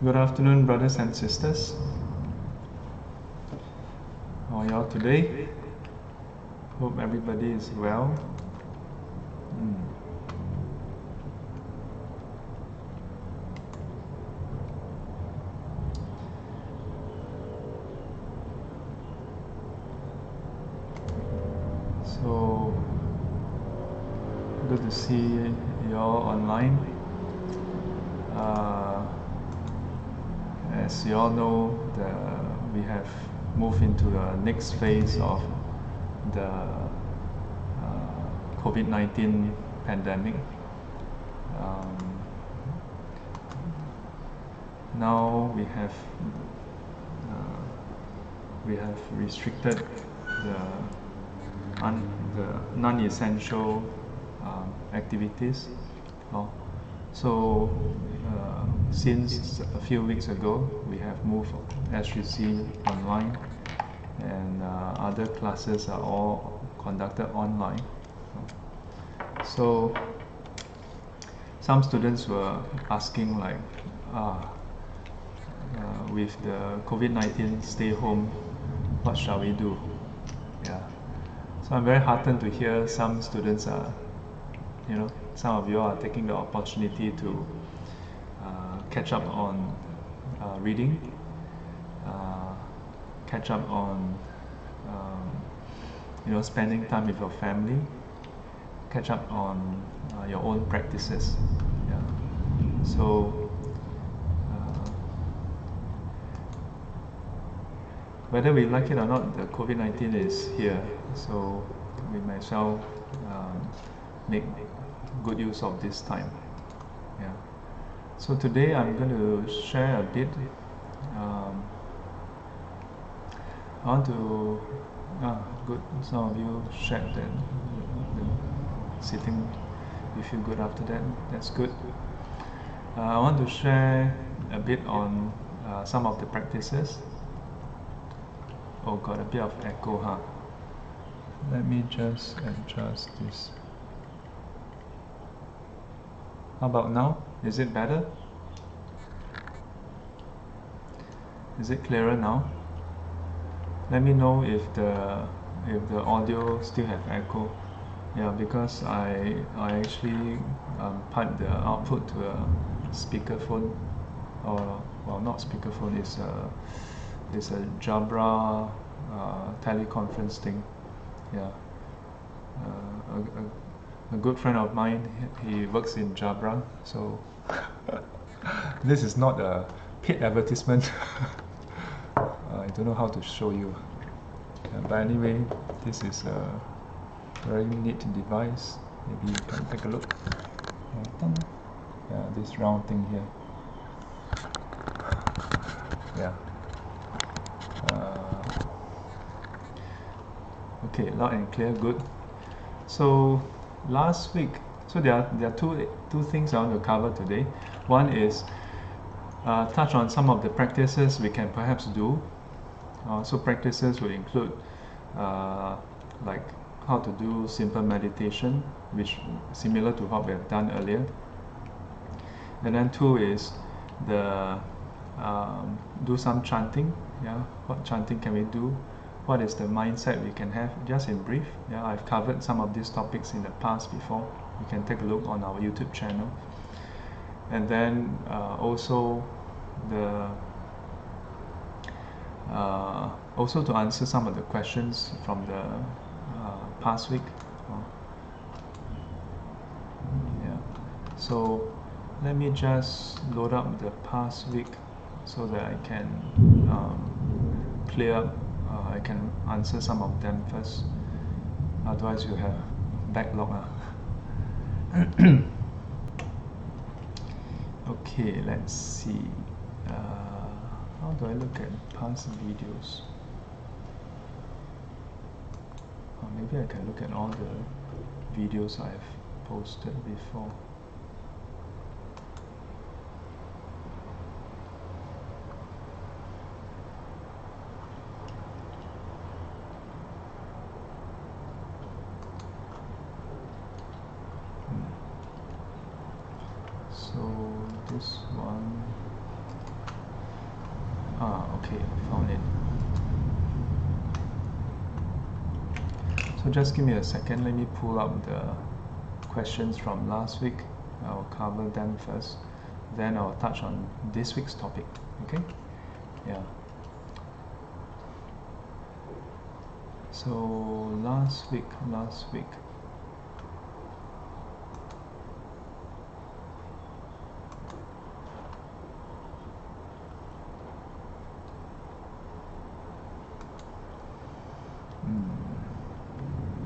Good afternoon, brothers and sisters. How are y'all today? Hope everybody is well. So good to see y'all online. As you all know, we have moved into the next phase of the COVID-19 pandemic. Now we have restricted the non-essential activities. So since a few weeks ago, we have moved SGC online, and other classes are all conducted online. So some students were asking like, with the COVID-19 stay-home, what shall we do? Yeah. So I'm very heartened to hear some students are, some of you are taking the opportunity to catch up on reading, catch up on spending time with your family, catch up on your own practices. Yeah. So whether we like it or not, the COVID-19 is here, so we might as well make good use of this time. Yeah. So today I'm going to share a bit. I want to. Good. Some of you shared that. Sitting with you good after that. That's good. I want to share a bit on some of the practices. Oh, got a bit of echo, huh? Let me just adjust this. How about now? Is it better? Is it clearer now? Let me know if the audio still have echo. Yeah, because I actually pipe the output to a speakerphone, or well, not speakerphone. It's a Jabra teleconference thing. Yeah. A good friend of mine, he works in Jabra, so this is not a paid advertisement. I don't know how to show you. But anyway, this is a very neat device. Maybe you can take a look. Yeah, this round thing here. Yeah. Okay, loud and clear, good. So last week, so there are two things I want to cover today. One is touch on some of the practices we can perhaps do. So practices will include like how to do simple meditation, which similar to what we have done earlier. And then two is the do some chanting. Yeah, what chanting can we do? What is the mindset we can have? Just in brief. Yeah, I've covered some of these topics in the past before. You can take a look on our YouTube channel. And then also to answer some of the questions from the past week. Yeah. So let me just load up the past week so that I can clear up. I can answer some of them first. Otherwise, you have backlog. Okay, let's see. How do I look at past videos? Maybe I can look at all the videos I've posted before. So this one, Okay, found it. So just give me a second, let me pull up the questions from last week. I'll cover them first, then I'll touch on this week's topic. Okay? Yeah. So last week.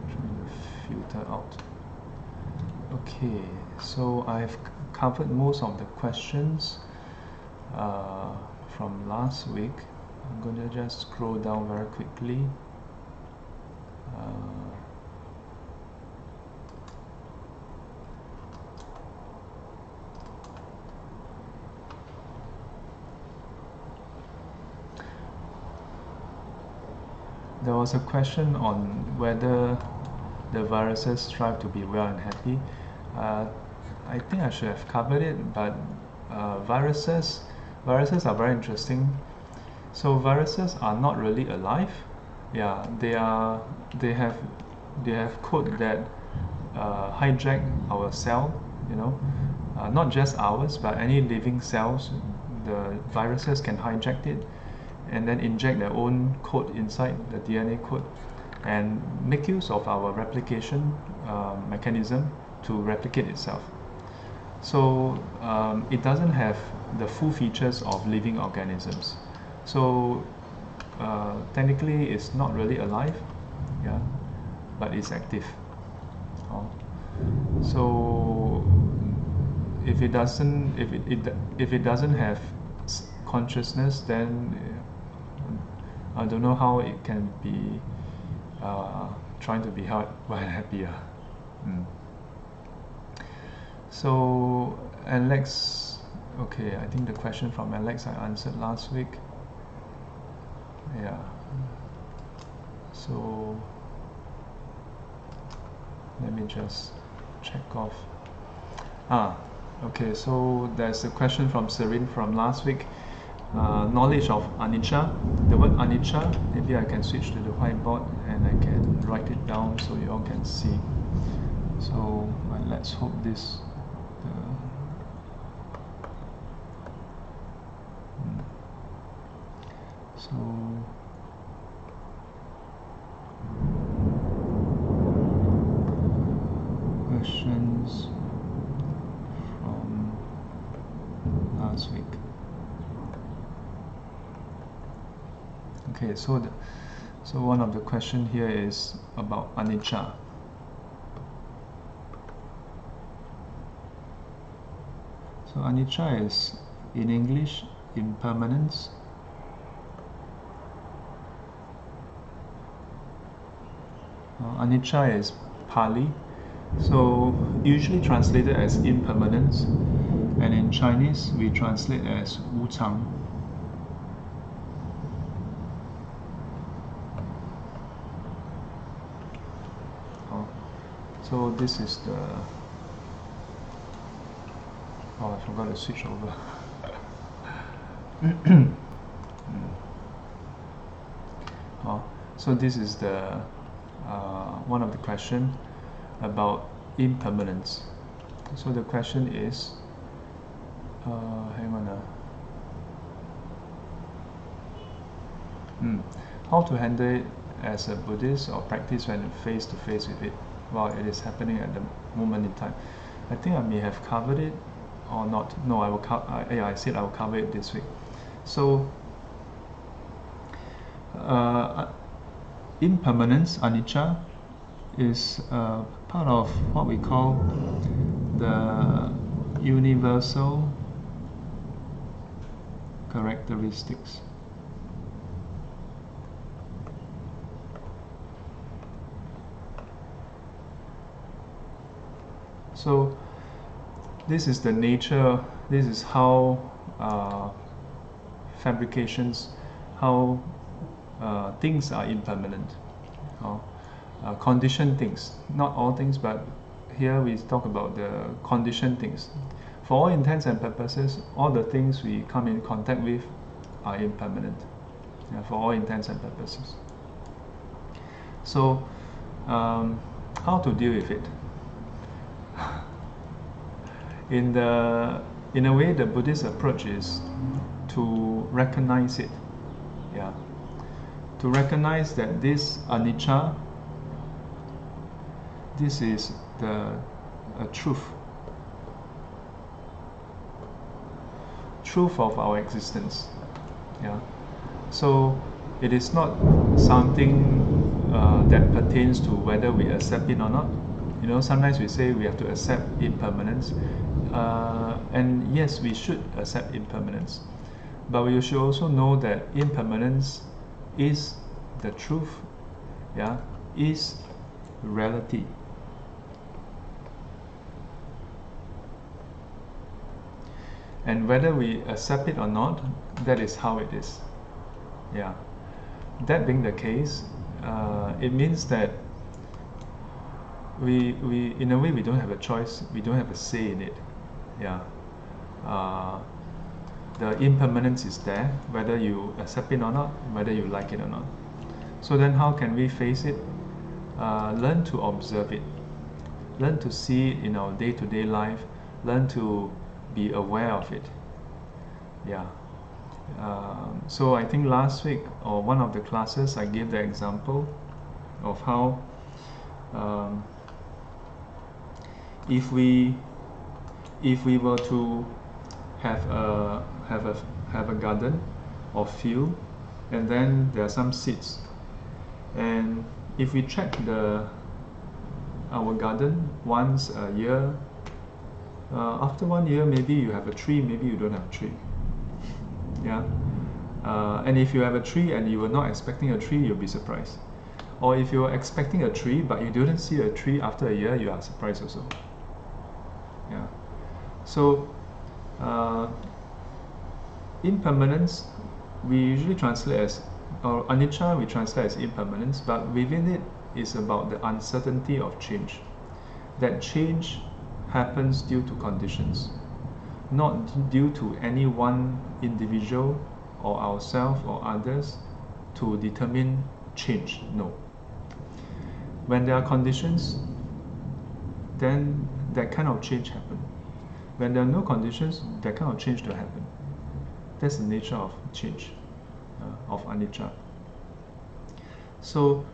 Trying to filter out. Okay, so I've covered most of the questions from last week. I'm going to just scroll down very quickly. There was a question on whether the viruses strive to be well and happy. I think I should have covered it, but viruses are very interesting. So viruses are not really alive. Yeah, they have code that hijack our cell. Not just ours, but any living cells. The viruses can hijack it and then inject their own code inside the DNA code and make use of our replication mechanism to replicate itself. So it doesn't have the full features of living organisms. So technically it's not really alive, yeah, but it's active. So if it doesn't have consciousness, then I don't know how it can be trying to be well and happier. So Alex, okay, I think the question from Alex I answered last week. Yeah. So let me just check off. Okay, so there's a question from Serene from last week. Knowledge of anicca. The word anicca, maybe I can switch to the whiteboard and I can write it down so you all can see. So let's hope this. So questions from last week. Okay, so one of the question here is about anicca. So anicca is in English impermanence. Anicca is Pali, so usually translated as impermanence, and in Chinese we translate as wu chang. So this is the. I forgot to switch over. So this is the one of the question about impermanence. So the question is, hang on. How to handle it as a Buddhist or practice when face to face with it while it is happening at the moment in time? I think I may have covered it or not. No, I will. I said I will cover it this week. So impermanence, anicca, is part of what we call the universal characteristics. So this is the nature, this is how fabrications, how things are impermanent, conditioned things, not all things, but here we talk about the conditioned things. For all intents and purposes, all the things we come in contact with are impermanent, for all intents and purposes. So, how to deal with it? In a way, the Buddhist approach is to recognize it, to recognize that this anicca, this is a truth of our existence. So it is not something that pertains to whether we accept it or not. Sometimes we say we have to accept impermanence, and yes, we should accept impermanence, but we should also know that impermanence is the truth, is reality. And whether we accept it or not, that is how it is. That being the case, it means that we in a way we don't have a choice, we don't have a say in it. The impermanence is there, whether you accept it or not, whether you like it or not. So then how can we face it? Learn to observe it, learn to see it in our day-to-day life, learn to be aware of it. So I think last week, or one of the classes, I gave the example of how if we were to have a garden or field, and then there are some seeds, and if we check our garden once a year, after 1 year, maybe you have a tree, maybe you don't have a tree. And if you have a tree and you were not expecting a tree, you'll be surprised. Or if you were expecting a tree but you didn't see a tree after a year, you are surprised also. So impermanence we usually translate as, or anicca we translate as impermanence, but within it is about the uncertainty of change. That change happens due to conditions, not due to any one individual or ourselves or others to determine change. No. When there are conditions, then that kind of change happens. When there are no conditions, that kind of change don't happen. That's the nature of change, of anicca. So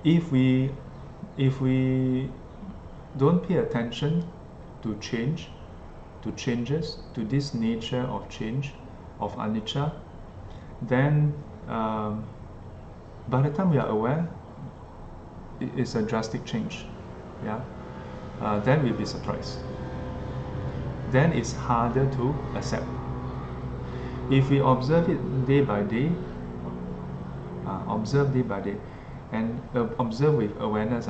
if we don't pay attention to change, to changes, to this nature of change, of anicca, then by the time we are aware, it's a drastic change. Then we'll be surprised. Then it's harder to accept. If we observe it day by day, and observe with awareness.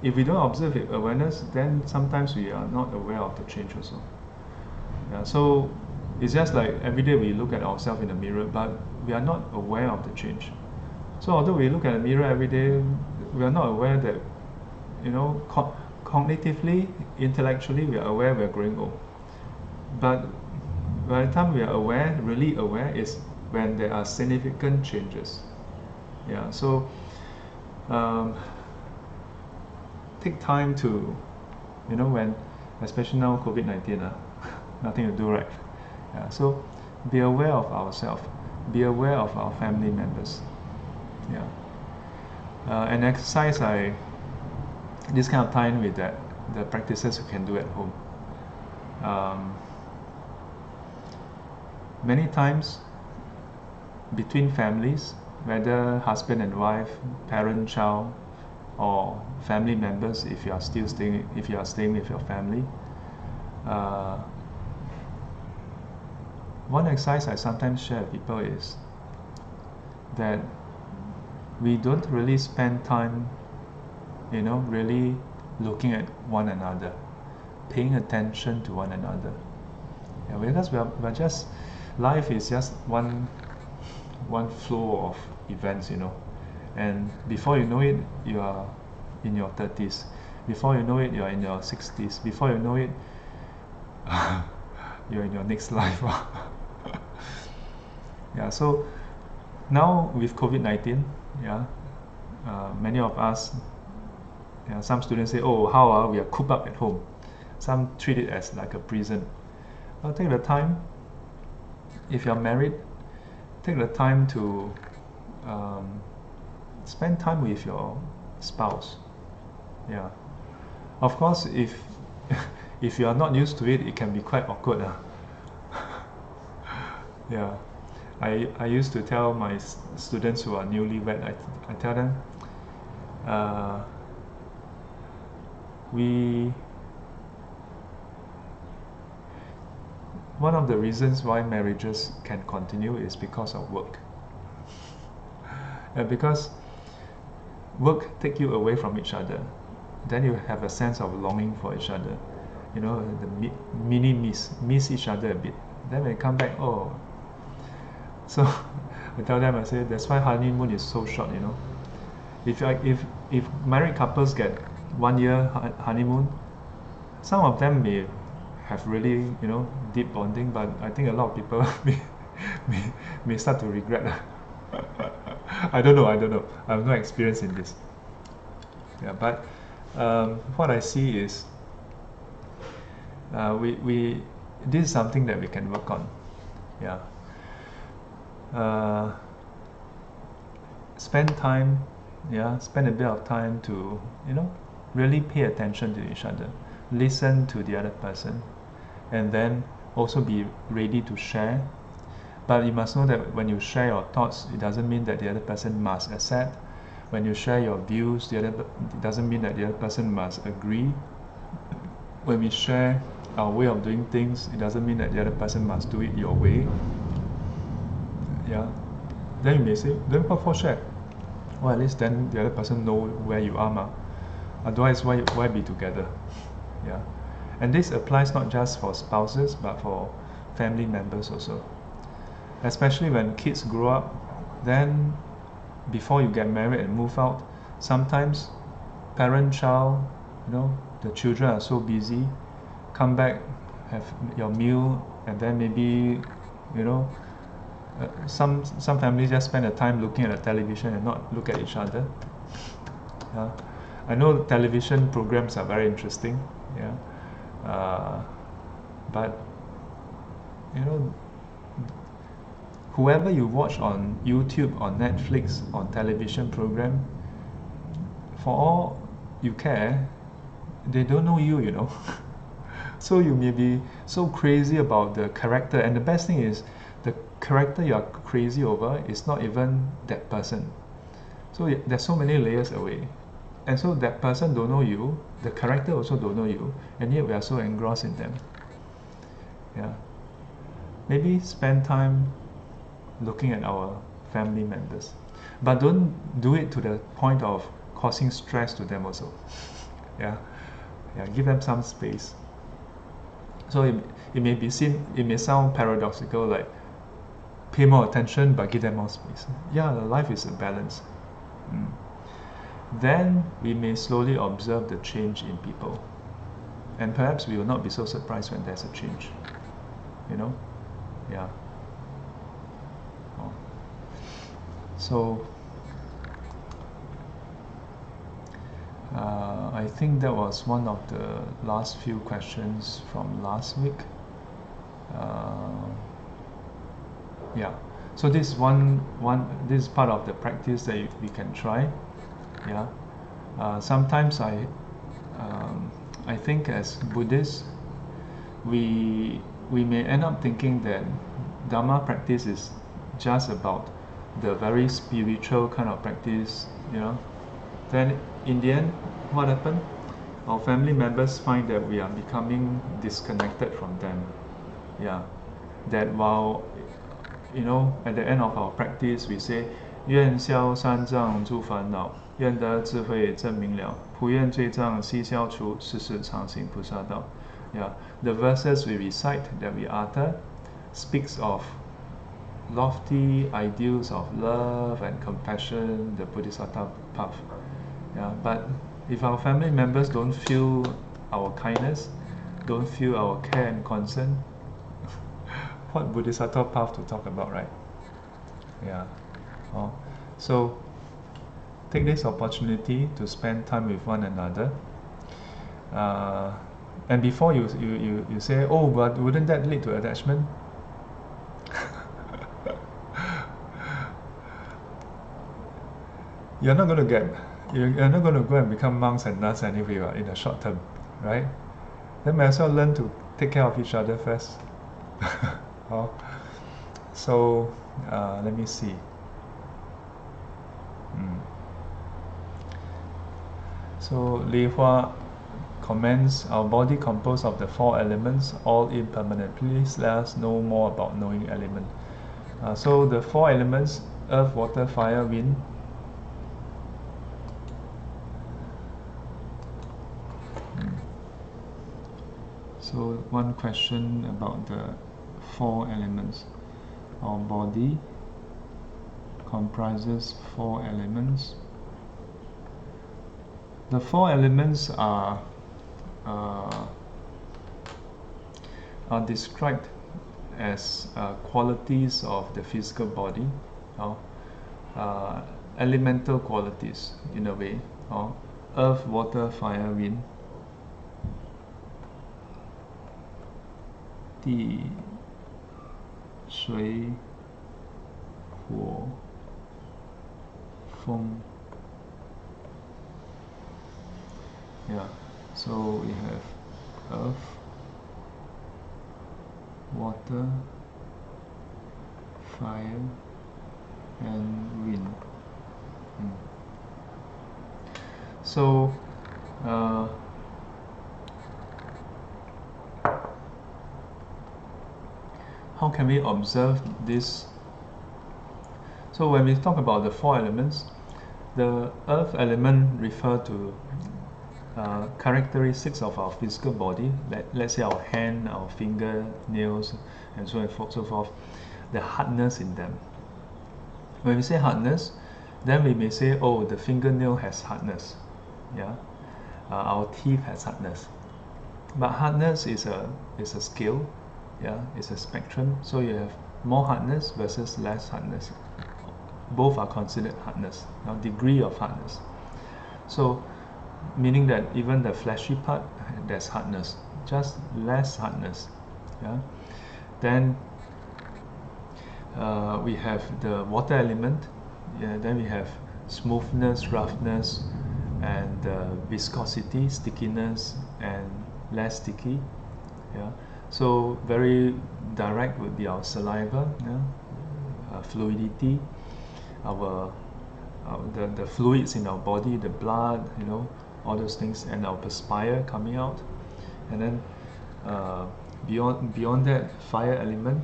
If we don't observe with awareness, then sometimes we are not aware of the change also. So it's just like every day we look at ourselves in the mirror, but we are not aware of the change. So although we look at the mirror every day, we are not aware that, cognitively, intellectually, we are aware we are growing old. But by the time we are aware, really aware, is when there are significant changes. So take time to, when, especially now COVID-19, nothing to do, right? So be aware of ourselves, be aware of our family members. And exercise, this kind of time with the practices we can do at home. Many times between families, whether husband and wife, parent, child, or family members, if you are staying with your family, one exercise I sometimes share with people is that we don't really spend time, really looking at one another, paying attention to one another. Because we're just, life is just one flow of events, and before you know it, you are in your 30s. Before you know it, you are in your 60s. Before you know it, you're in your next life. Yeah, so now with COVID-19, yeah, many of us, yeah, some students say, oh, how we are cooped up at home. Some treat it as like a prison. Well, take the time, if you're married, take the time to spend time with your spouse. Yeah, of course, if if you are not used to it, it can be quite awkward. Yeah, I used to tell my students who are newlywed, I tell them, one of the reasons why marriages can continue is because of work. Because work take you away from each other, then you have a sense of longing for each other. You know, the mini miss each other a bit. Then when you come back, oh. So I tell them, I say that's why honeymoon is so short. You know, if married couples get 1 year honeymoon, some of them may have really, you know, deep bonding, but I think a lot of people may start to regret. I don't know. I have no experience in this. Yeah, but what I see is this is something that we can work on. Yeah. Spend time, yeah, spend a bit of time to, you know, really pay attention to each other, listen to the other person, and then also be ready to share. But you must know that when you share your thoughts, it doesn't mean that the other person must accept. When you share your views, it doesn't mean that the other person must agree. When we share our way of doing things, it doesn't mean that the other person must do it your way. Yeah. Then you may say, then what for share? Well, at least then the other person know where you are, ma. Otherwise, why be together? Yeah. And this applies not just for spouses, but for family members also. Especially when kids grow up, then before you get married and move out, sometimes parent-child, you know, the children are so busy, come back, have your meal, and then maybe, you know, some families just spend the time looking at the television and not look at each other. Yeah. I know television programs are very interesting, yeah, but you know, whoever you watch on YouTube, on Netflix, on television program, for all you care, they don't know you, you know. So you may be so crazy about the character, and the best thing is the character you are crazy over is not even that person. So there's so many layers away, and so that person don't know you, the character also don't know you, and yet we are so engrossed in them. Yeah, maybe spend time looking at our family members, but don't do it to the point of causing stress to them also. Yeah, give them some space. So it may be seen, it may sound paradoxical, like pay more attention but give them more space. Yeah, life is a balance. Then we may slowly observe the change in people, and perhaps we will not be so surprised when there's a change. You know, yeah. So I think that was one of the last few questions from last week. Yeah. So this this is part of the practice that we can try. Yeah. Sometimes I think as Buddhists, we may end up thinking that Dharma practice is just about the very spiritual kind of practice, you know. Then in the end, what happened? Our family members find that we are becoming disconnected from them. Yeah. That while, you know, at the end of our practice, we say, 愿消三障诸烦恼，愿得智慧真明了，普愿罪障悉消除，世世常行菩萨道. Yeah, the verses we recite that we utter speaks of lofty ideals of love and compassion, the Bodhisattva path. Yeah, but if our family members don't feel our kindness, don't feel our care and concern, what Bodhisattva path to talk about, right? Yeah. So take this opportunity to spend time with one another. And before you say, oh, but wouldn't that lead to attachment? You're not going to go and become monks and nuns anyway in the short term, right? Then might as well learn to take care of each other first. So let me see. So Li Hua comments, our body composed of the 4 elements, all impermanent. Please let us know more about knowing element. So the 4 elements, earth, water, fire, wind. So one question about the 4 elements. Our body comprises 4 elements. The 4 elements are described as qualities of the physical body, elemental qualities in a way, earth, water, fire, wind. 地、水、火、风。Yeah, so we have earth, water, fire, and wind. So how can we observe this? So when we talk about the 4 elements, the earth element refer to characteristics of our physical body, let's say our hand, our finger, nails, and so on and so forth, the hardness in them. When we say hardness, then we may say, oh, the fingernail has hardness, yeah, our teeth has hardness. But hardness is a scale, yeah, it's a spectrum. So you have more hardness versus less hardness. Both are considered hardness, degree of hardness. So meaning that even the fleshy part, there's hardness, just less hardness. Yeah. Then we have the water element. Yeah. Then we have smoothness, roughness, and viscosity, stickiness, and less sticky. Yeah. So very direct would be our saliva, yeah? Fluidity, the fluids in our body, the blood, all those things, and our perspire coming out. And then beyond that, fire element.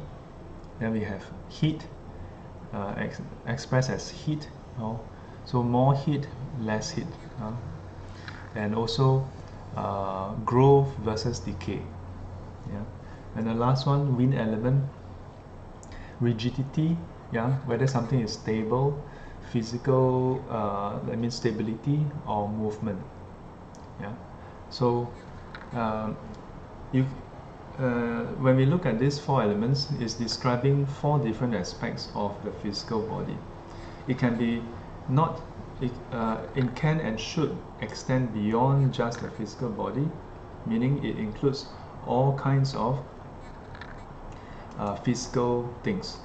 Then we have heat, expressed as heat. So more heat, less heat. And also growth versus decay. Yeah. And the last one, wind element, rigidity, yeah, whether something is stable, physical, that means stability, or movement. Yeah. So when we look at these 4 elements, it's describing 4 different aspects of the physical body. It can be not, it can and should extend beyond just the physical body, meaning it includes all kinds of physical things.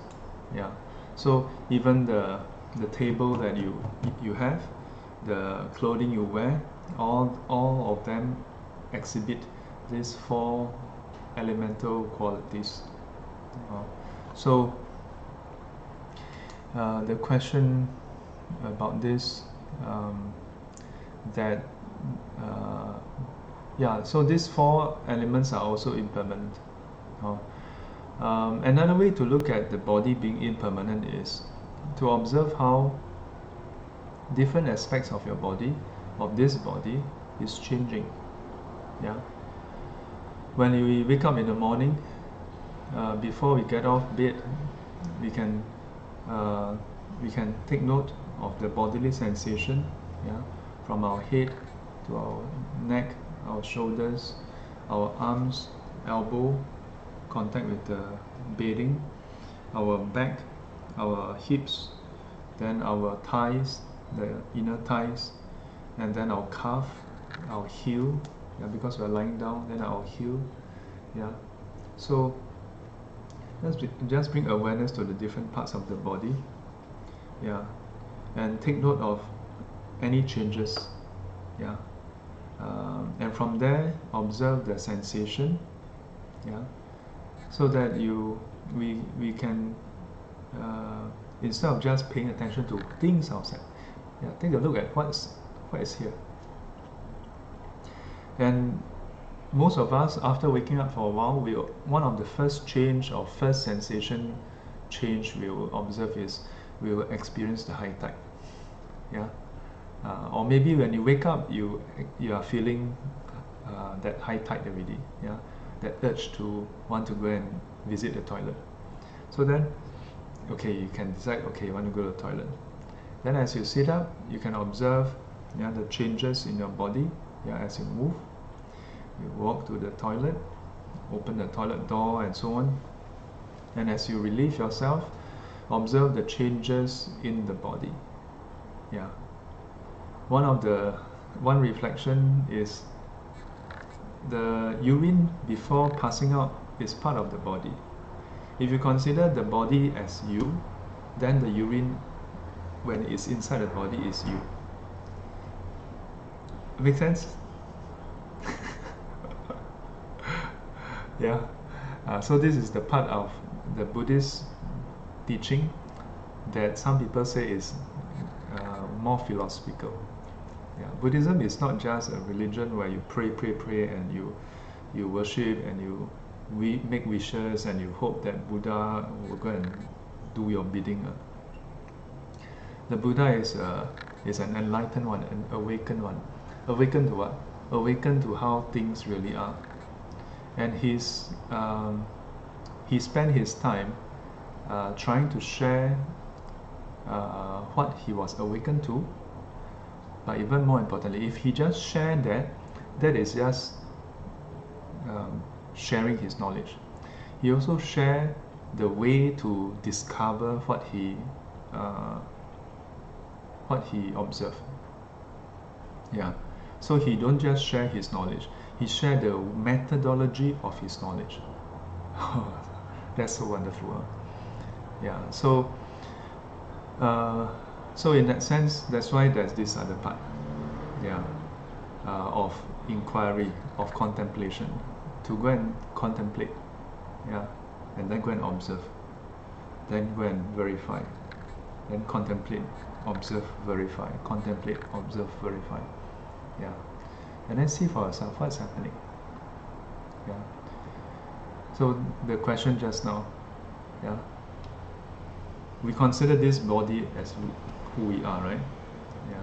Yeah. So even the table that you have, the clothing you wear, all of them exhibit these 4 elemental qualities. So the question about this, so these 4 elements are also impermanent. Another way to look at the body being impermanent is to observe how different aspects of your body, of this body, is changing. Yeah. When we wake up in the morning, before we get off bed, we can take note of the bodily sensation, yeah, from our head to our neck, our shoulders, our arms, elbow, contact with the bedding, our back, our hips, then our thighs, the inner thighs, and then our calf, our heel, yeah, because we're lying down, then our heel, yeah. So just bring awareness to the different parts of the body, yeah, and take note of any changes, yeah, and from there observe the sensation, yeah, so that we can instead of just paying attention to things outside, yeah, take a look at what is here. And most of us, after waking up for a while, one of the first change or first sensation change we will observe is we will experience the high tide, yeah. Or maybe when you wake up, you are feeling that high tide already, yeah, that urge to want to go and visit the toilet. So then, okay, you can decide, okay, you want to go to the toilet. Then as you sit up, you can observe, yeah, the changes in your body, yeah, as you move. You walk to the toilet, open the toilet door, and so on. And as you relieve yourself, observe the changes in the body, yeah. One reflection is the urine before passing out is part of the body. If you consider the body as you, then the urine when it's inside the body is you. Make sense? Yeah. So this is the part of the Buddhist teaching that some people say is more philosophical. Yeah. Buddhism is not just a religion where you pray, and you worship and you make wishes and you hope that Buddha will go and do your bidding. The Buddha is an enlightened one, an awakened one. Awakened to what? Awakened to how things really are. And he spent his time trying to share what he was awakened to. But even more importantly, if he just shared that is just sharing his knowledge. He also shared the way to discover what he observed. Yeah. So he don't just share his knowledge, he shared the methodology of his knowledge. That's so wonderful. Huh? Yeah. So in that sense, that's why there's this other part, yeah, of inquiry, of contemplation, to go and contemplate, yeah, and then go and observe, then go and verify, then contemplate, observe, verify, contemplate, observe, verify, yeah, and then see for yourself what's happening, yeah. So the question just now, yeah, we consider this body as who we are, right? Yeah.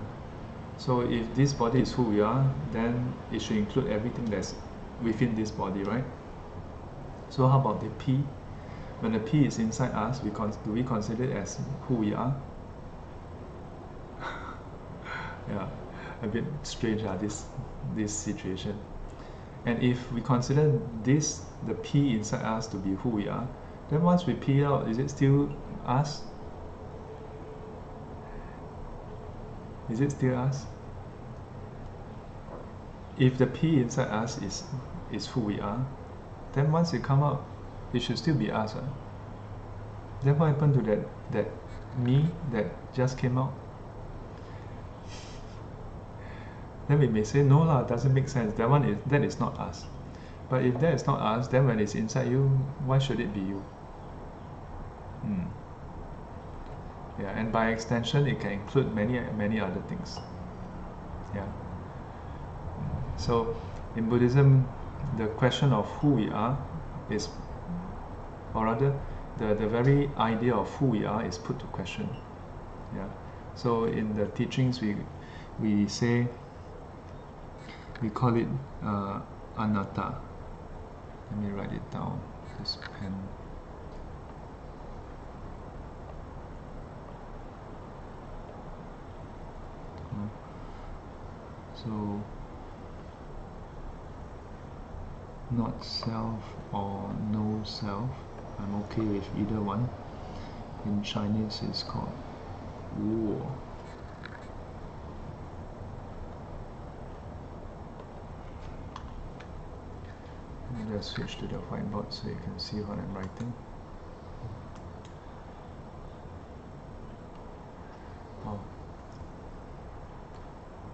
So if this body is who we are, then it should include everything that's within this body, right? So how about the P? When the P is inside us, do we consider it as who we are? Yeah, a bit strange, this situation. And if we consider the P inside us to be who we are, then once we pee out, is it still us? Is it still us? If the P inside us is who we are, then once it come out, it should still be us. Right? Then what happened to that me that just came out? Then we may say, no lah, doesn't make sense. That is not us. But if that is not us, then when it's inside you, why should it be you? Yeah, and by extension, it can include many other things. Yeah. So in Buddhism, the question of who we are is, or rather, the very idea of who we are is put to question. Yeah. So in the teachings, we say, we call it anatta. Let me write it down. This pen. So not self or no self. I'm okay with either one. In Chinese it's called Wu. Let's switch to the whiteboard so you can see what I'm writing. Oh.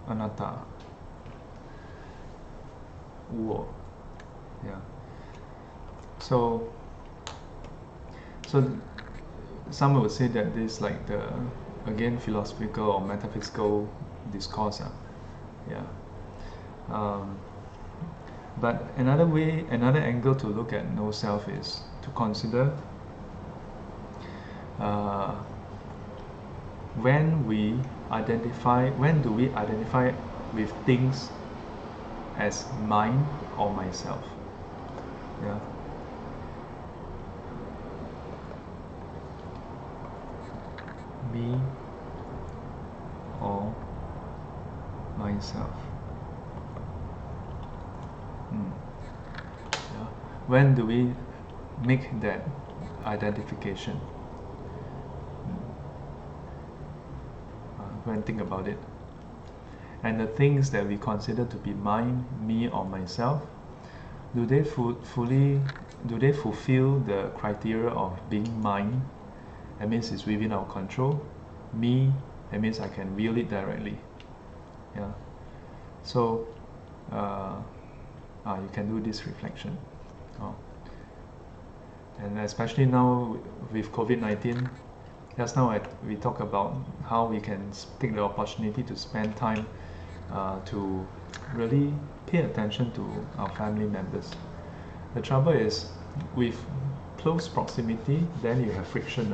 Anatta. Wu. Yeah. So some would say that this is like the, again, philosophical or metaphysical discourse. Yeah. But another way, another angle to look at no self is to consider when do we identify with things as mine or myself. Yeah. Me or myself. Yeah. When do we make that identification? Go and think about it. And the things that we consider to be mine, me or myself, do they fulfill the criteria of being mine? That means it's within our control. Me, that means I can wield it directly. Yeah. So you can do this reflection. And especially now with COVID-19, just now we talk about how we can take the opportunity to spend time to really pay attention to our family members. The trouble is, with close proximity, then you have friction.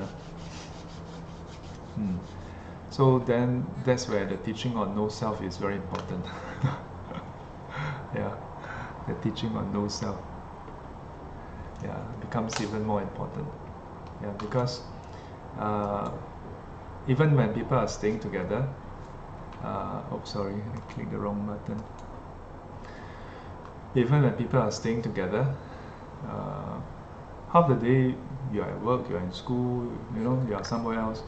So then that's where the teaching on no self is very important. Yeah, the teaching on no self, yeah, becomes even more important. Yeah, because even when people are staying together, sorry, I clicked the wrong button. Even when people are staying together, half the day you're at work, you're in school, you're somewhere else.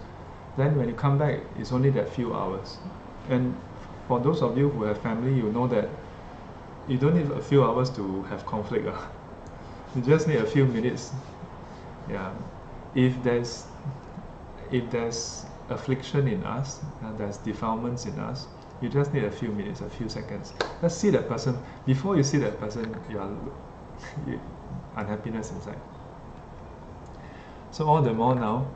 Then when you come back, it's only that few hours. And for those of you who have family, you know that you don't need a few hours to have conflict. You just need a few minutes. Yeah. If there's affliction in us, there's defilements in us, you just need a few minutes, a few seconds. Let's see that person. Before you see that person, you unhappiness inside. So all the more now,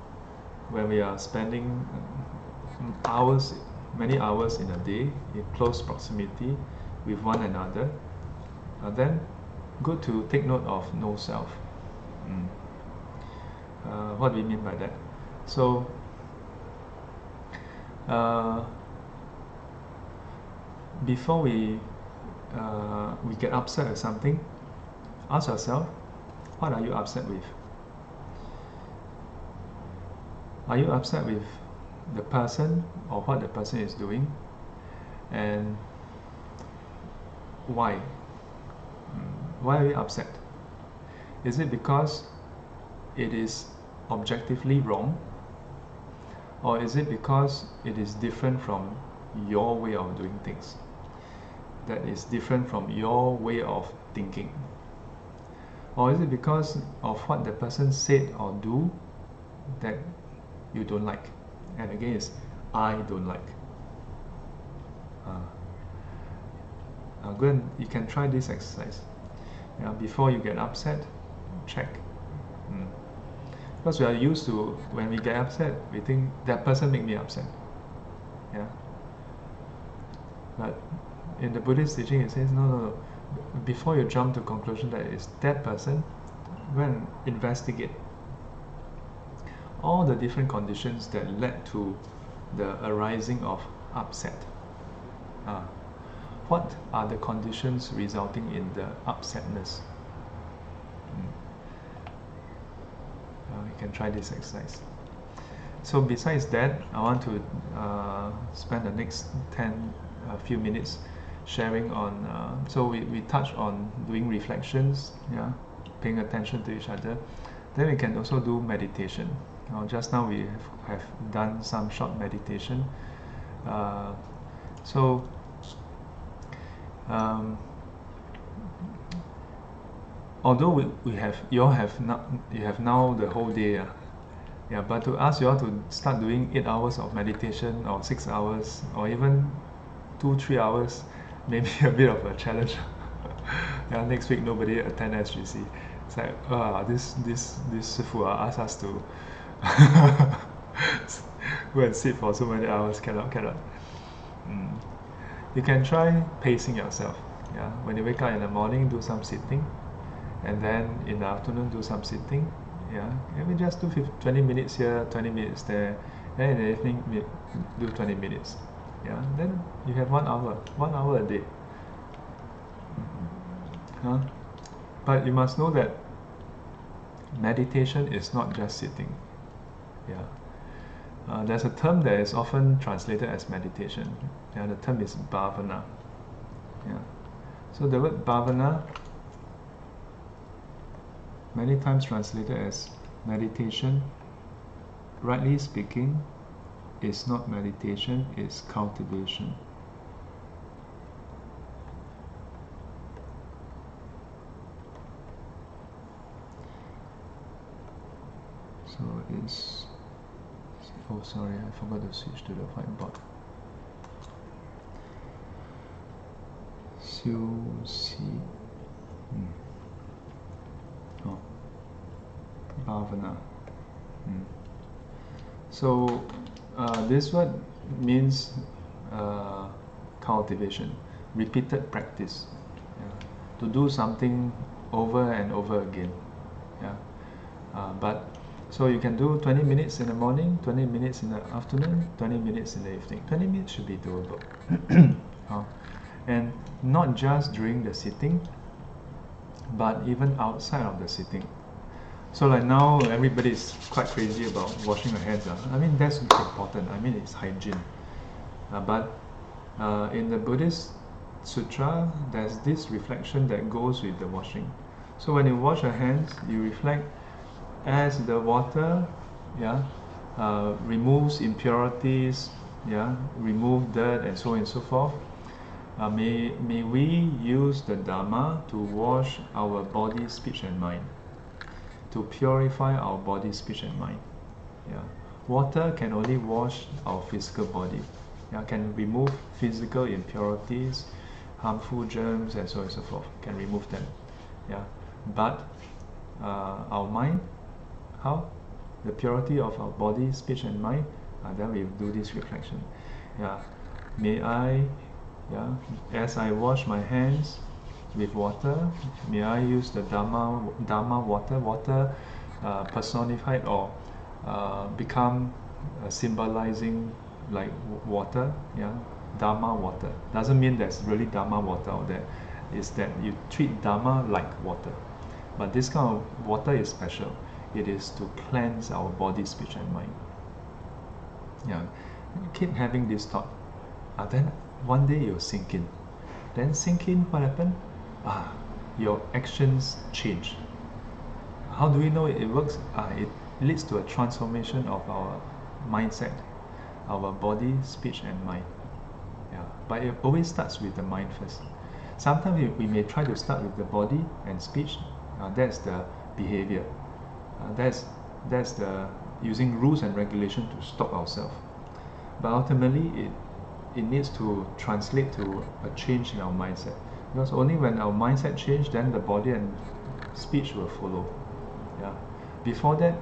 when we are spending many hours in a day in close proximity with one another, then good to take note of no self. What do we mean by that? So before we get upset with something, ask yourself, what are you upset with? Are you upset with the person or what the person is doing? And why? Why are you upset? Is it because it is objectively wrong? Or is it because it is different from your way of doing things? That is different from your way of thinking? Or is it because of what the person said or do that you don't like? And again, it's I don't like. You can try this exercise. Before you get upset, check. Because we are used to, when we get upset, we think that person made me upset. Yeah. But in the Buddhist teaching, it says no. Before you jump to conclusion that it's that person, go and investigate all the different conditions that led to the arising of upset. What are the conditions resulting in the upsetness? You can try this exercise. So besides that, I want to spend the next few minutes sharing on, so we touch on doing reflections, yeah, paying attention to each other. Then we can also do meditation. Just now we have done some short meditation. So although you have now the whole day, yeah, but to ask you all to start doing 8 hours of meditation or 6 hours or even 2-3 hours, maybe a bit of a challenge. Yeah, next week nobody attend SGC. It's like, this Sifu asked us to go and sit for so many hours. Cannot. You can try pacing yourself. Yeah, when you wake up in the morning, do some sitting, and then in the afternoon do some sitting. Yeah, maybe just do 20 minutes here, 20 minutes there, and in the evening do 20 minutes. Yeah, then you have 1 hour a day. But you must know that meditation is not just sitting. Yeah, there's a term that is often translated as meditation. Yeah, the term is bhavana. Yeah, so the word bhavana, many times translated as meditation, rightly speaking, is not meditation, it's cultivation. So it's, oh sorry, I forgot to switch to the whiteboard. Bhavana. So this word means cultivation, repeated practice. Yeah. To do something over and over again. Yeah. But so you can do 20 minutes in the morning, 20 minutes in the afternoon, 20 minutes in the evening. 20 minutes should be doable. And not just during the sitting, but even outside of the sitting. So like now everybody is quite crazy about washing your hands. I mean, that's important. I mean, it's hygiene. But in the Buddhist sutra, there's this reflection that goes with the washing. So when you wash your hands, you reflect as the water, removes impurities, remove dirt and so on and so forth. May we use the Dhamma to wash our body, speech and mind, to purify our body, speech and mind. Water can only wash our physical body, can remove physical impurities, harmful germs and so on and so forth, can remove them. But our mind, how? The purity of our body, speech and mind, then we do this reflection. May I, as I wash my hands with water, may I use the Dhamma water personified or become symbolizing like water, Dhamma water. Doesn't mean there's really Dhamma water out there. It's that you treat Dhamma like water. But this kind of water is special. It is to cleanse our body, speech and mind. Keep having this thought. Then one day you'll sink in. Then sink in, what happened? Your actions change. How do we know it works? It leads to a transformation of our mindset, our body, speech and mind. But it always starts with the mind first. Sometimes we may try to start with the body and speech. That's the behavior. That's the using rules and regulation to stop ourselves. But ultimately, it needs to translate to a change in our mindset. Because only when our mindset changes, then the body and speech will follow. Before that,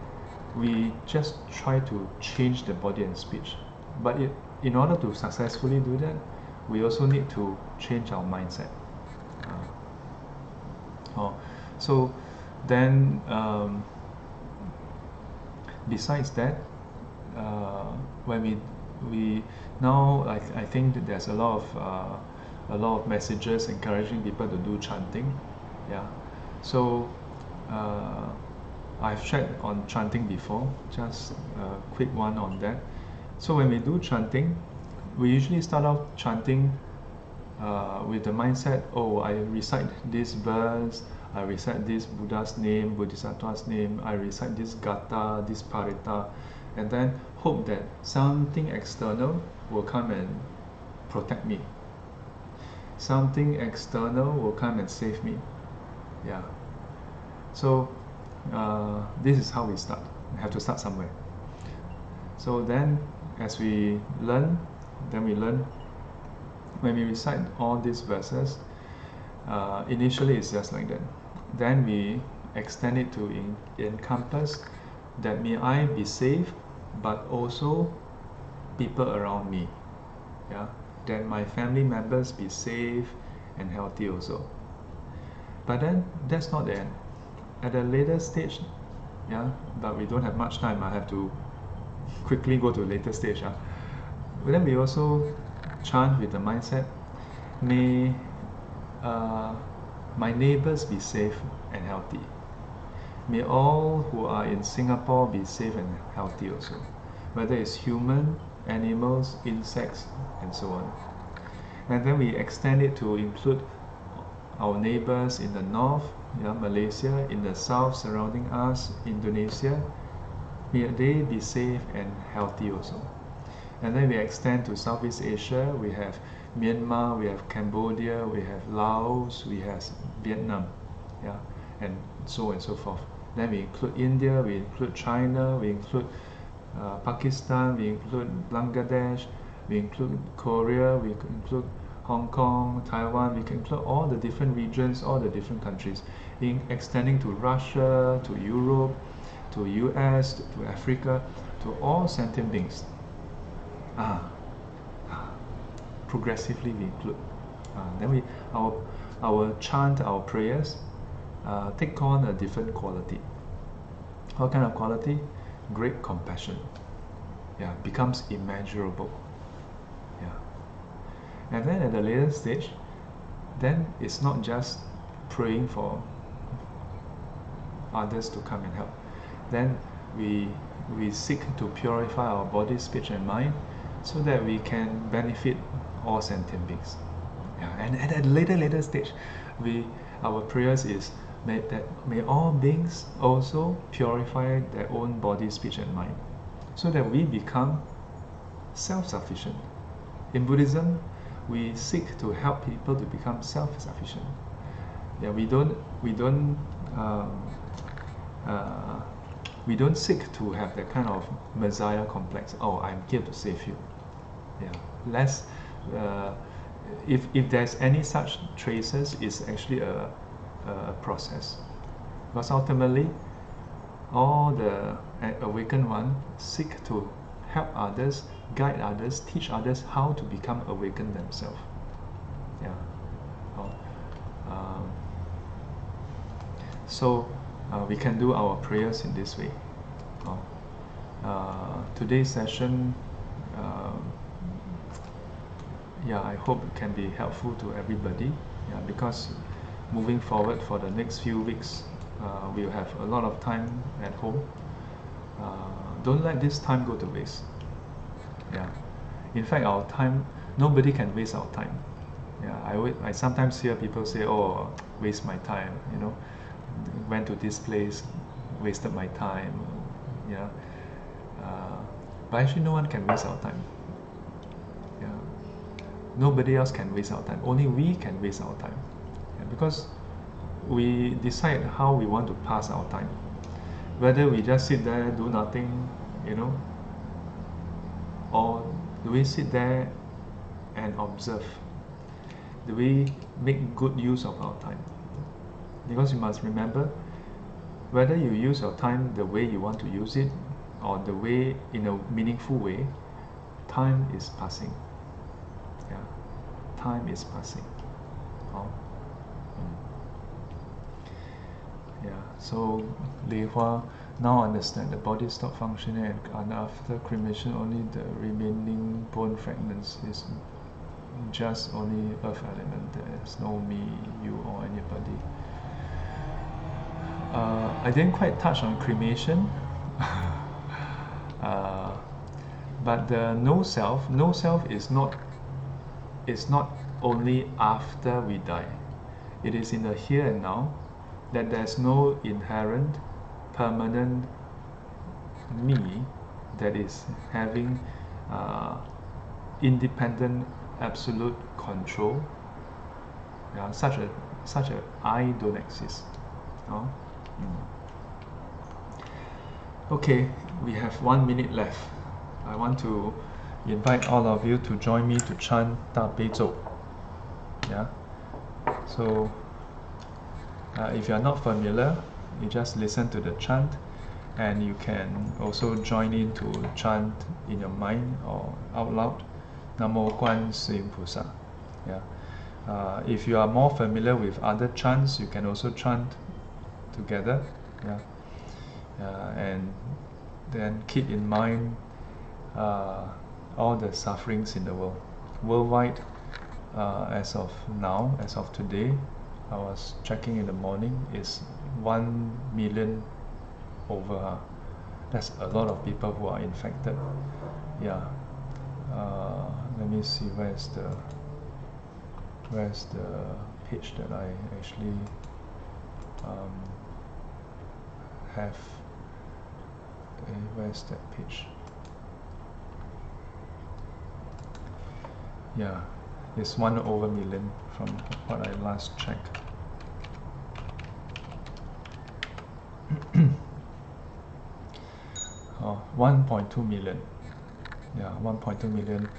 we just try to change the body and speech. But in order to successfully do that, we also need to change our mindset. So then, besides that, when we now, I think that there's a lot of messages encouraging people to do chanting. So I've shared on chanting before, just a quick one on that. So when we do chanting, we usually start off chanting with the mindset, oh, I recite this verse, I recite this Buddha's name, Bodhisattva's name, I recite this Gatha, this Parita, and then hope that something external will come and protect me. Something external will come and save me. Yeah. So this is how we start. We have to start somewhere. So then, as we learn, when we recite all these verses, initially it's just like that. Then we extend it to encompass that may I be safe, but also people around me. Yeah, that my family members be safe and healthy also. But then that's not the end. At a later stage, yeah, but we don't have much time. I have to quickly go to a later stage. But then we also chant with the mindset, may my neighbors be safe and healthy. May all who are in Singapore be safe and healthy also, whether it's human, animals, insects, and so on. And then we extend it to include our neighbors in the north, yeah, Malaysia, in the south surrounding us, Indonesia. May they be safe and healthy also. And then we extend to Southeast Asia. We have Myanmar, we have Cambodia, we have Laos, we have Vietnam, yeah, and so on and so forth. Then we include India, we include China, we include Pakistan, we include Bangladesh, we include Korea, we include Hong Kong, Taiwan, we can include all the different regions, all the different countries, extending to Russia, to Europe, to US, to Africa, to all sentient beings. Progressively we include. Then our chant, our prayers take on a different quality. What kind of quality? Great compassion. Yeah, becomes immeasurable. Yeah. And then at the later stage, then it's not just praying for others to come and help. Then we seek to purify our body, speech and mind so that we can benefit all sentient beings. Yeah. And at a later stage, our prayers is may all beings also purify their own body, speech and mind so that we become self-sufficient. In Buddhism, we seek to help people to become self-sufficient. Yeah, we don't seek to have that kind of messiah complex. Oh, I'm here to save you. Yeah, less. If there's any such traces, it's actually a process. Because ultimately, all the awakened one seek to help others, guide others, teach others how to become awakened themselves. Yeah. So we can do our prayers in this way. Today's session, I hope it can be helpful to everybody. Yeah, because moving forward for the next few weeks, we'll have a lot of time at home. Don't let this time go to waste. Yeah. In fact, our time, nobody can waste our time. Yeah, I sometimes hear people say, "Oh, waste my time." Went to this place, wasted my time. Yeah. But actually, no one can waste our time. Yeah. Nobody else can waste our time. Only we can waste our time. Yeah, because we decide how we want to pass our time. Whether we just sit there, do nothing, or do we sit there and observe? Do we make good use of our time? Because you must remember, whether you use your time the way you want to use it, or the way in a meaningful way, time is passing. Yeah, time is passing. Yeah, so Li Hua now understand the body stopped functioning and after cremation only the remaining bone fragments is just only earth element. There's no me, you or anybody. I didn't quite touch on cremation. But the no self is not only after we die. It is in the here and now that there's no inherent, permanent me that is having independent, absolute control. Yeah, such a I don't exist. No? Okay, we have 1 minute left. I want to invite all of you to join me to chant Da Bei Zhou. Yeah. So, if you are not familiar, you just listen to the chant, and you can also join in to chant in your mind or out loud. Namo Guan Yin Pusa. Yeah. If you are more familiar with other chants, you can also chant together. Yeah. And then keep in mind all the sufferings in the world. Worldwide, as of now, as of today, I was checking in the morning, is 1 million over. That's a lot of people who are infected. Yeah. Let me see where's the page that I actually have. Where's that page? Yeah, it's 1 over million from what I last checked. Oh, 1.2 million. Yeah, 1.2 million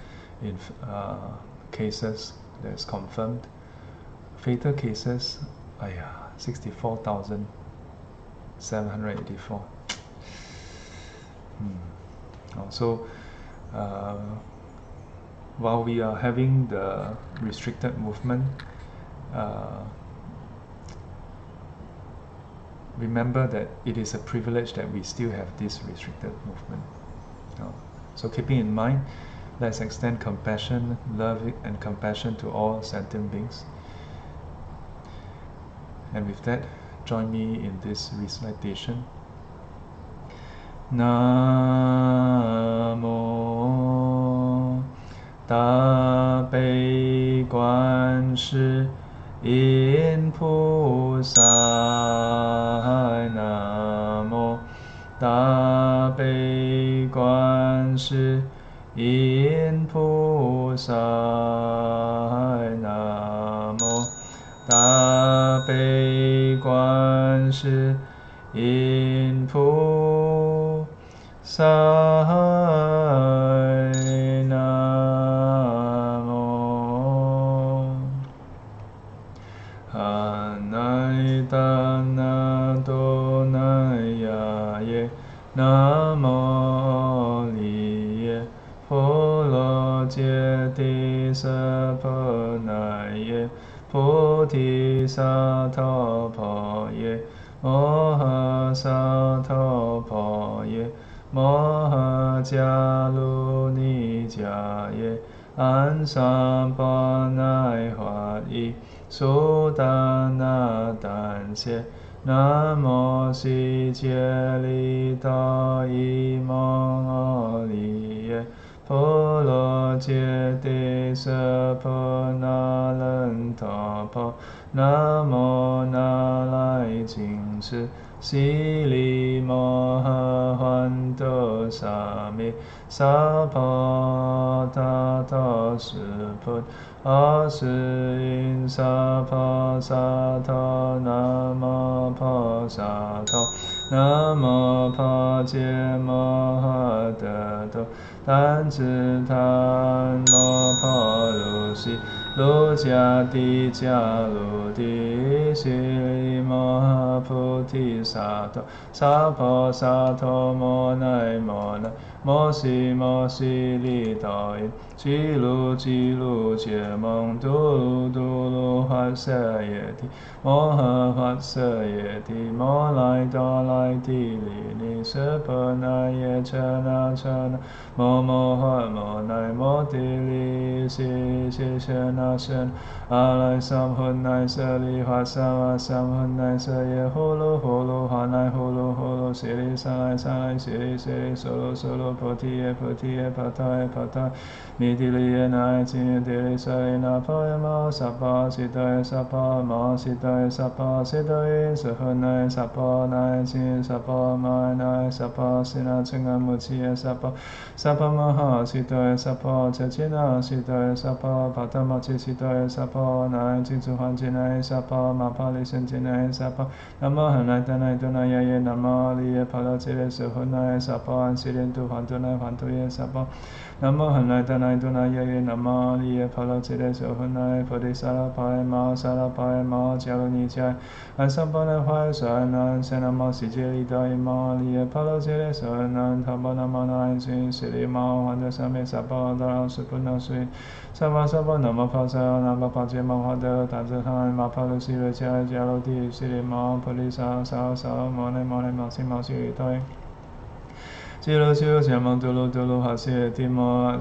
in cases that's confirmed. Fatal cases, 64,784. So, while we are having the restricted movement, remember that it is a privilege that we still have this restricted movement. So keeping in mind, let's extend compassion, love and compassion to all sentient beings. And with that, join me in this recitation. Namo Da Bei Guan Yin Pusa. Namo Da Bei Guan Yin Pusa. Namo Da Bei Guan Yin Pusa. Namo Anaitana Donaya Ye Namo Liye Polo Jeti Saponaye Poti Satopoye Moha Satopoye Moha Jialu Ni Jiaye An Sampanai Huai Sudana Dan Xie Namo Si Jie Li Da Yi Mong Li Ye Polo Jie Di Sapana Len Ta Po Namo Na Lai Jing Shi Si Li Mo Ha Huan Do Sa Mi Sa Pa Ta Ta Shi Put A Shi Yin Sa Pa Sa Ta Namo Pa Sa Ta Namo Pa Jie Mo Ha De Do Dan Zhi Tan Mo Pa Lu Xi Lu Jia Di Jia Lu Di Xi Li Mo Ha Pu Ti Sa To Sa Po Sa To Mo Nai Mo Nai Mo Si Li Da Yin Ji Lu Jie Mong Du Lu Huat Se Ye Ti Mo Ha Huat Se Ye Ti Mo Lai Da Lai Ti Li Ni Se Pa Na Ye Che Na Mo Huat Mo Nai Mo Ti Li Si Si She Na 那身阿赖sam hun nai sa li hoa sa sam hun nai sa ye hulu hulu ha nai hulu hulu si li sa lai si li solo poti ye patai patai mi di li ye nai chin di li sa li na pa ye ma sa pa si tai sa pa ma si tai sa pa si tai sa hun nai sa pa nai chin sa pa mai nai sa pa si na ching a mu chi ye sa pa ma ha si tai sa pa cha chi na si tai sa pa pa ta ma chi si tai sa pa nai chi chu han chi nai sa pa ma pa li sen chi nai sa pa nama han nai ta nai tu nai ya ye nama li ye pa la chi le su hun nai sa pa an si len tu han tu nai han tu ye sa pa nama han nai ta nai tu nai ya ye nama li ye pa la chi le su hun nai pa di sa la pa ye ma jia lu ni jia an sa pa nai hua sa nan se nama si jie li da ye ma li ye pa la chi le su hun nan ta pa nama nai chi si li ma han de sa me sa pa da la su pu na sui sa pa nama pa sa nama pa jie ma hua de dan zhe han ma pa lu si le jia lu di si li ma pa di sa ma ne ma si li da ye chi lu jian mang du lu ha xie ti ma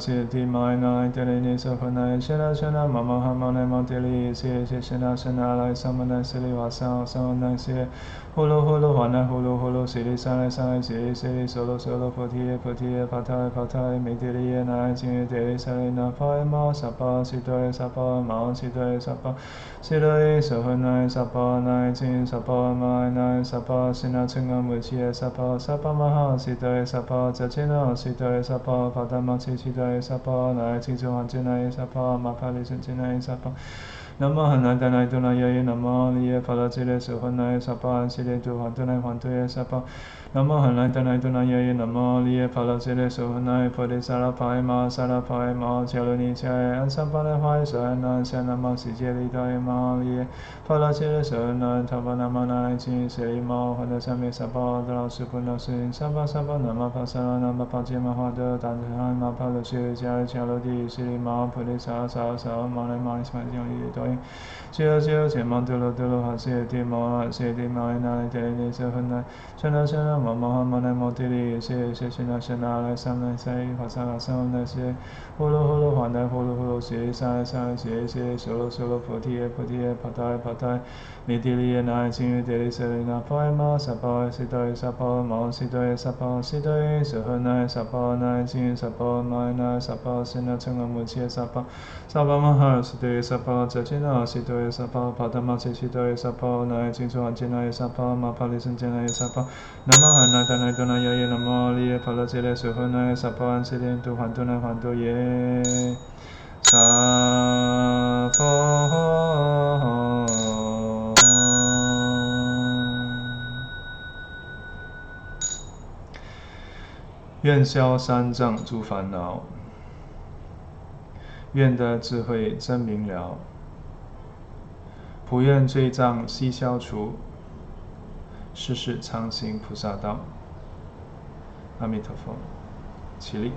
nai de li ni sa hu nai shen na ma ha ma ne ma de li xie shen na lai sa ma nai si li wa sa nai xie hu lu ha nai hu lu si li sa lai si li solo pu ti ye pa tai mi de li ye nai jing de li sa li na pa ye ma sa pa si doi sa pa ma si doi sa pa si doi sa hu nai sa pa nai jing sa pa mai nai sa pa si na ching a mu chi ye sa pa ma ha si doi sa pa cha chi na si doi sa pa pa ta ma chi doi sa pa nai chi chu han chi nai sa pa ma pa li sen chi nai sa pa nama han nai ta nai tu nai ya ye nama li ye pa la chi le su hun nai sa pa an si le tu han tu ye sa pa nama han nai ta nai tu nai ya ye nama li ye pa la chi le su hun nai pa di sa la pa ye ma jia lu ni jia an sa pa nai hua sa nan se nama si jie li da ye ma li ye pa la chi le su hun nai ta pa nama nai chi si li ma han de sa me sa pa da la su pu na sui sa pa nama pa sa la nama pa jie ma hua de dan zhe han ma pa lu si le jia lu di si li ma pa di sa ma ne ma si ma jia li da ye chi lu jian mang du lu ha xie ti ma nai de li ni sa hun nai shen na ma ha ma nai ma de li xie shen na lai sam nai sa yi ha sa nai xie hu lu ha nai hu lu si li sa lai si li solo pu ti ye pa tai mi di li ye nai jing yu de li sa li na pa ye ma sa pa si doi sa pa ma si doi sa pa si doi sa hun nai sa pa nai jing sa pa mai nai sa pa si na cheng a mu chi sa pa ma ha si doi sa pa cha chi na si doi sa pa pa ta ma chi doi sa pa nai jing chu han chi nai sa pa ma pa li sen chi nai sa pa nama han nai ta nai tu nai ya ye nama li ye pa la chi le su hun nai sa pa an si len tu han tu ye sa pa愿消三障诸烦恼，愿得智慧真明了，普愿罪障悉消除，世世常行菩萨道。阿弥陀佛，起立。